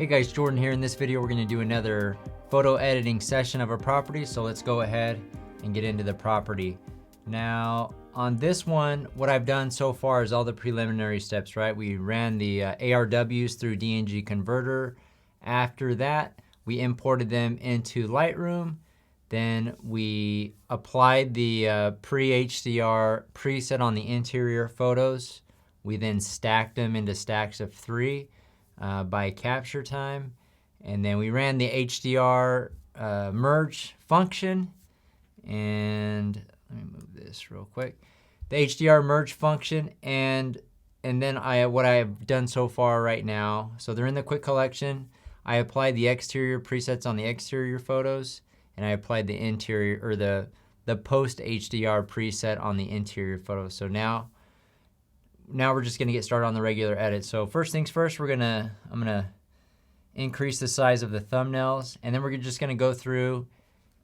Hey guys, Jordan here. In this video, we're gonna do another photo editing session of a property. So let's go ahead and get into the property. Now, on this one, what I've done so far is all the preliminary steps, right? We ran the ARWs through DNG Converter. After that, we imported them into Lightroom. Then we applied the pre-HDR preset on the interior photos. We then stacked them into stacks of 3 by capture time. And then we ran the HDR merge function. And let me move this real quick. The HDR merge function, and then what I have done so far right now, so they're in the quick collection. I applied the exterior presets on the exterior photos, and I applied the interior, or the post HDR preset on the interior photos. So now we're just gonna get started on the regular edit. So first things first, I'm gonna increase the size of the thumbnails, and then we're just gonna go through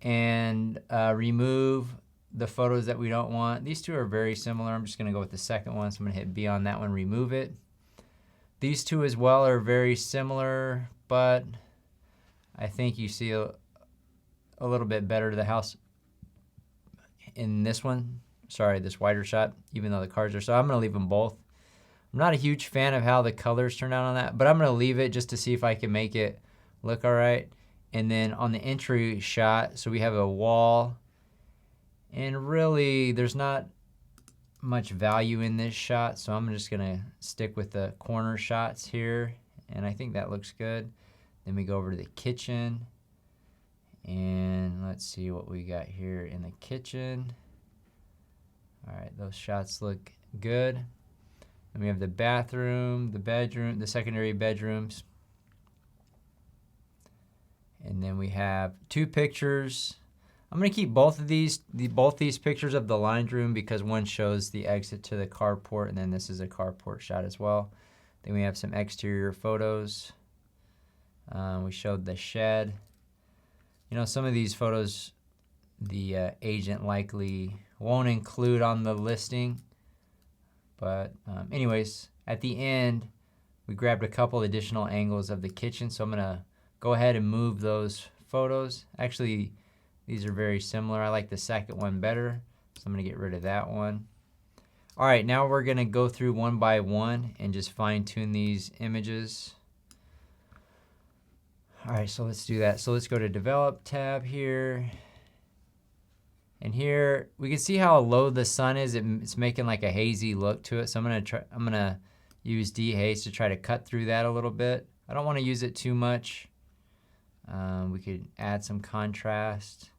and remove the photos that we don't want. These two are very similar. I'm just gonna go with the second one, so I'm gonna hit B on that one, remove it. These two as well are very similar, but I think you see a little bit better to the house in this one. Sorry, this wider shot, even though the cars are, so I'm gonna leave them both. I'm not a huge fan of how the colors turned out on that, but I'm gonna leave it just to see if I can make it look all right. And then on the entry shot, so we have a wall, and really there's not much value in this shot, so I'm just gonna stick with the corner shots here, and I think that looks good. Then we go over to the kitchen, and let's see what we got here in the kitchen. All right, those shots look good. Then we have the bathroom, the bedroom, the secondary bedrooms. And then we have 2 pictures. I'm gonna keep both these pictures of the lined room because one shows the exit to the carport, and then this is a carport shot as well. Then we have some exterior photos. We showed the shed. You know, some of these photos the agent likely won't include on the listing, but anyways, at the end we grabbed a couple additional angles of the kitchen, so I'm gonna go ahead and move those photos. Actually, these are very similar. I like the second one better, so I'm gonna get rid of that one. All right, now we're gonna go through one by one and just fine tune these images. All right, so let's do that. So let's go to Develop tab here. And here we can see how low the sun is. It's making like a hazy look to it. So I'm gonna use dehaze to try to cut through that a little bit. I don't want to use it too much. We could add some contrast.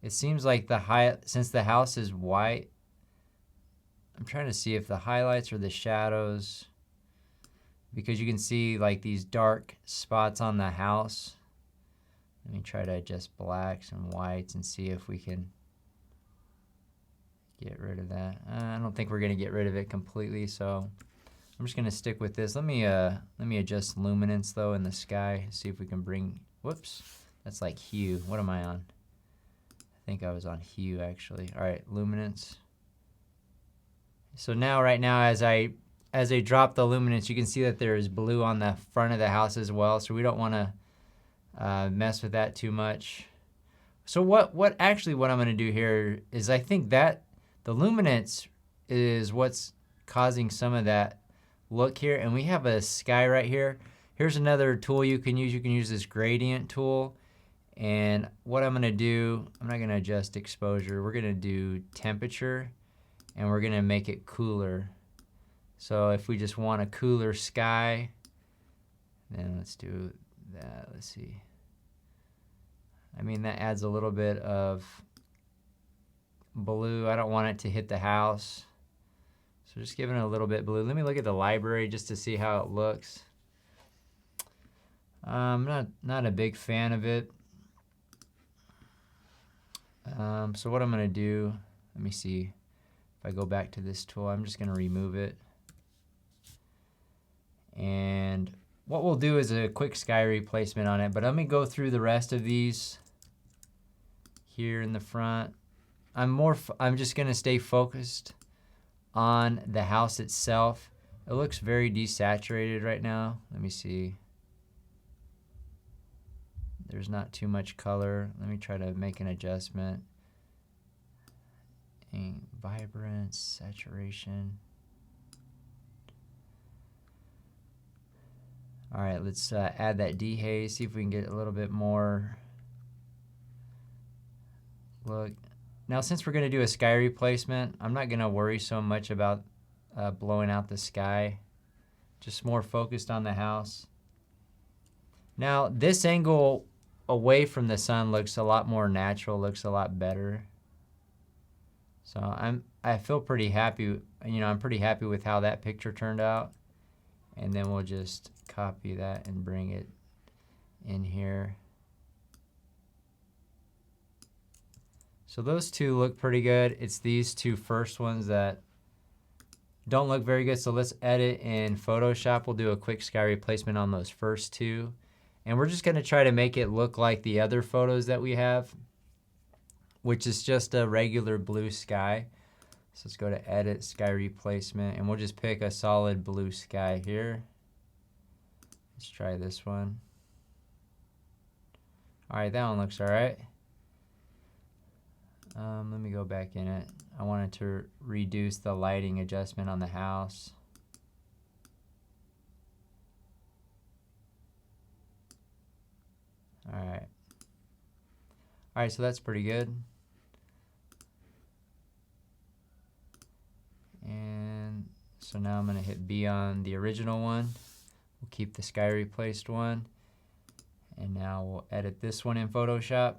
It seems like since the house is white, I'm trying to see if the highlights or the shadows, because you can see like these dark spots on the house. Let me try to adjust blacks and whites and see if we can get rid of that. I don't think we're gonna get rid of it completely, so I'm just gonna stick with this. Let me adjust luminance though in the sky, see if we can bring, whoops, that's like hue. What am I on? I think I was on hue actually. All right, luminance. So now, right now, as I drop the luminance, you can see that there is blue on the front of the house as well, so we don't wanna mess with that too much. So what I'm gonna do here is, I think that the luminance is what's causing some of that look here, and we have a sky right here. Here's another tool you can use. You can use this gradient tool, and what I'm gonna do, I'm not gonna adjust exposure, we're gonna do temperature, and we're gonna make it cooler. So if we just want a cooler sky, then let's do that. Let's see. I mean, that adds a little bit of blue. I don't want it to hit the house, so just giving it a little bit blue. Let me look at the library just to see how it looks. I'm not a big fan of it. So what I'm gonna do, let me see. If I go back to this tool, I'm just gonna remove it. And what we'll do is a quick sky replacement on it, but let me go through the rest of these here in the front. I'm just gonna stay focused on the house itself. It looks very desaturated right now. Let me see. There's not too much color. Let me try to make an adjustment. And vibrance, saturation. All right, let's add that dehaze, see if we can get a little bit more look. Now, since we're gonna do a sky replacement, I'm not gonna worry so much about blowing out the sky, just more focused on the house. Now, this angle away from the sun looks a lot more natural, looks a lot better. So I feel pretty happy, I'm pretty happy with how that picture turned out. And then we'll just copy that and bring it in here. So those two look pretty good. It's these two first ones that don't look very good. So let's edit in Photoshop. We'll do a quick sky replacement on those first two. And we're just gonna try to make it look like the other photos that we have, which is just a regular blue sky. So let's go to Edit, Sky Replacement, and we'll just pick a solid blue sky here. Let's try this one. All right, that one looks all right. Let me go back in it. I wanted to reduce the lighting adjustment on the house. All right. All right, so that's pretty good. And so now I'm gonna hit B on the original one. We'll keep the sky replaced one. And now we'll edit this one in Photoshop.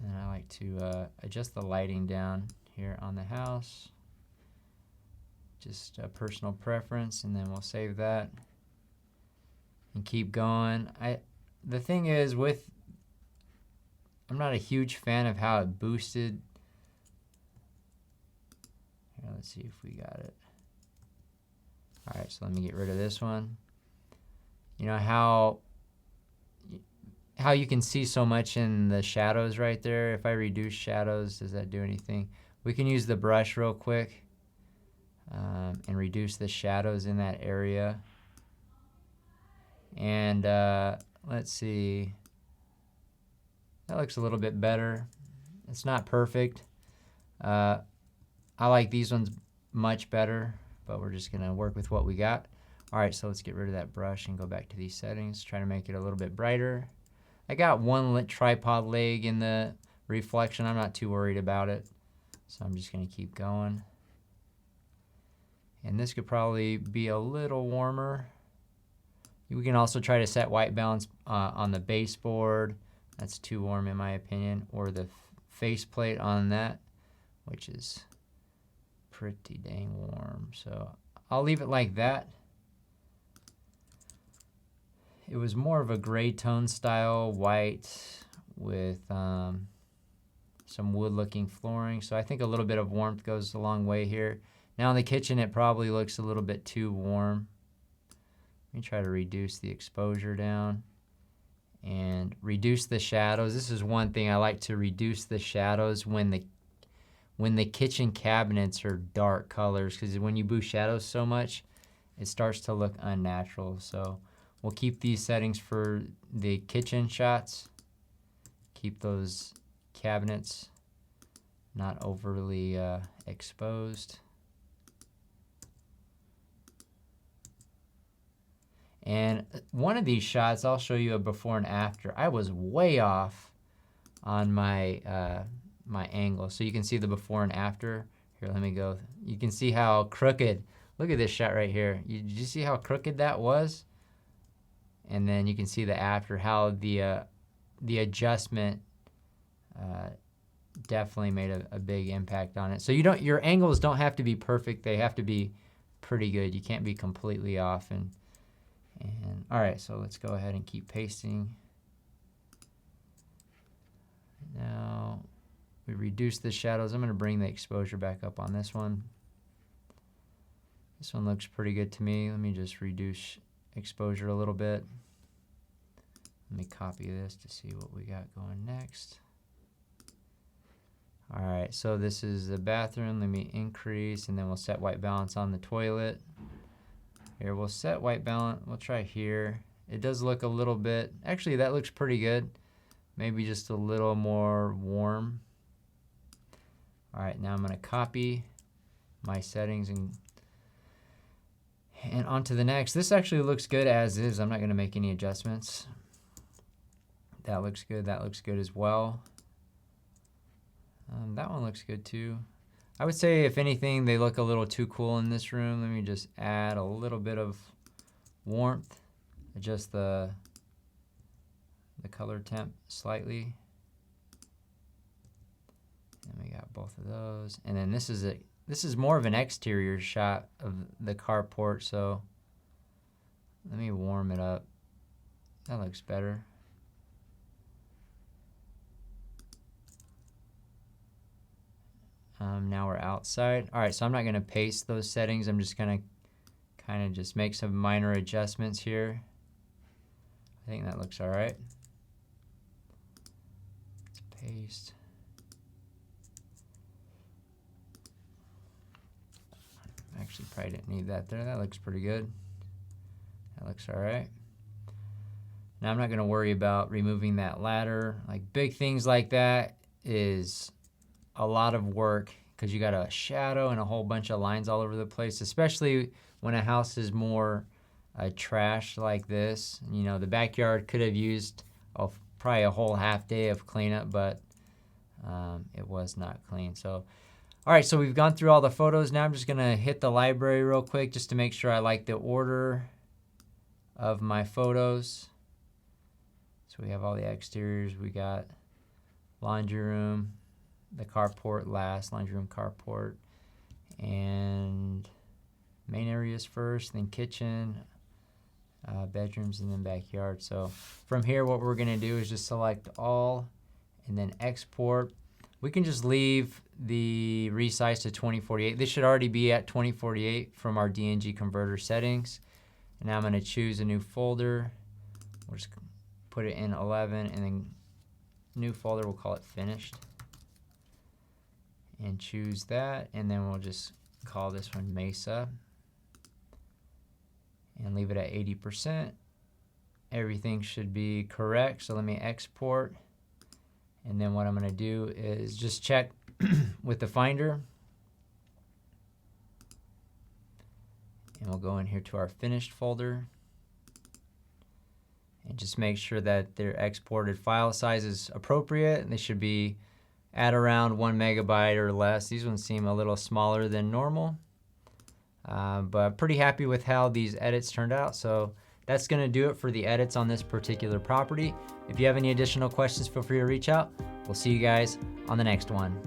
And I like to adjust the lighting down here on the house. Just a personal preference, and then we'll save that and keep going. The thing is I'm not a huge fan of how it boosted. Here, let's see if we got it. All right, so let me get rid of this one. You know how you can see so much in the shadows right there. If I reduce shadows, does that do anything? We can use the brush real quick and reduce the shadows in that area. And let's see. That looks a little bit better. It's not perfect. I like these ones much better, but we're just gonna work with what we got. All right, so let's get rid of that brush and go back to these settings. Try to make it a little bit brighter. I got one tripod leg in the reflection. I'm not too worried about it. So I'm just gonna keep going. And this could probably be a little warmer. We can also try to set white balance on the baseboard. That's too warm in my opinion. Or the faceplate on that, which is pretty dang warm. So I'll leave it like that. It was more of a gray tone style, white with some wood looking flooring. So I think a little bit of warmth goes a long way here. Now in the kitchen, it probably looks a little bit too warm. Let me try to reduce the exposure down and reduce the shadows. This is one thing I like to reduce the shadows when the kitchen cabinets are dark colors, because when you boost shadows so much, it starts to look unnatural. So we'll keep these settings for the kitchen shots. Keep those cabinets not overly exposed. And one of these shots, I'll show you a before and after. I was way off on my my angle. So you can see the before and after. Here, let me go. You can see how crooked, look at this shot right here. Did you see how crooked that was? And then you can see the after, how the adjustment definitely made a big impact on it. So your angles don't have to be perfect. They have to be pretty good. You can't be completely off. And all right, so let's go ahead and keep pasting. Now we reduce the shadows. I'm going to bring the exposure back up on this one. This one looks pretty good to me. Let me just reduce exposure a little bit. Let me copy this to see what we got going next. All right, so this is the bathroom. Let me increase, and then we'll set white balance on the toilet. Here, we'll set white balance. We'll try here. It does look a little bit, actually that looks pretty good. Maybe just a little more warm. All right, now I'm gonna copy my settings and on to the next. This actually looks good as is. I'm not gonna make any adjustments. That looks good as well. That one looks good too. I would say if anything, they look a little too cool in this room. Let me just add a little bit of warmth, adjust the color temp slightly. And we got both of those. And then this is more of an exterior shot of the carport, so let me warm it up. That looks better. Now we're outside. All right, so I'm not gonna paste those settings. I'm just gonna kind of just make some minor adjustments here. I think that looks all right. Let's paste. Actually, probably didn't need that there. That looks pretty good. That looks all right. Now I'm not gonna worry about removing that ladder. Like big things like that is a lot of work because you got a shadow and a whole bunch of lines all over the place, especially when a house is more trash like this. You know, the backyard could have used probably a whole half day of cleanup, but it was not clean. So, all right, so we've gone through all the photos. Now I'm just gonna hit the library real quick just to make sure I like the order of my photos. So we have all the exteriors. We got laundry room, the carport last, laundry room, carport, and main areas first, then kitchen, bedrooms, and then backyard. So from here, what we're gonna do is just select all and then export. We can just leave the resize to 2048. This should already be at 2048 from our DNG converter settings. And now I'm gonna choose a new folder. We'll just put it in 11 and then new folder, we'll call it finished. And choose that, and then we'll just call this one Mesa and leave it at 80%. Everything should be correct, so let me export. And then what I'm gonna do is just check with the Finder. And we'll go in here to our finished folder and just make sure that their exported file size is appropriate, and they should be at around 1 megabyte or less. These ones seem a little smaller than normal, but pretty happy with how these edits turned out. So that's gonna do it for the edits on this particular property. If you have any additional questions, feel free to reach out. We'll see you guys on the next one.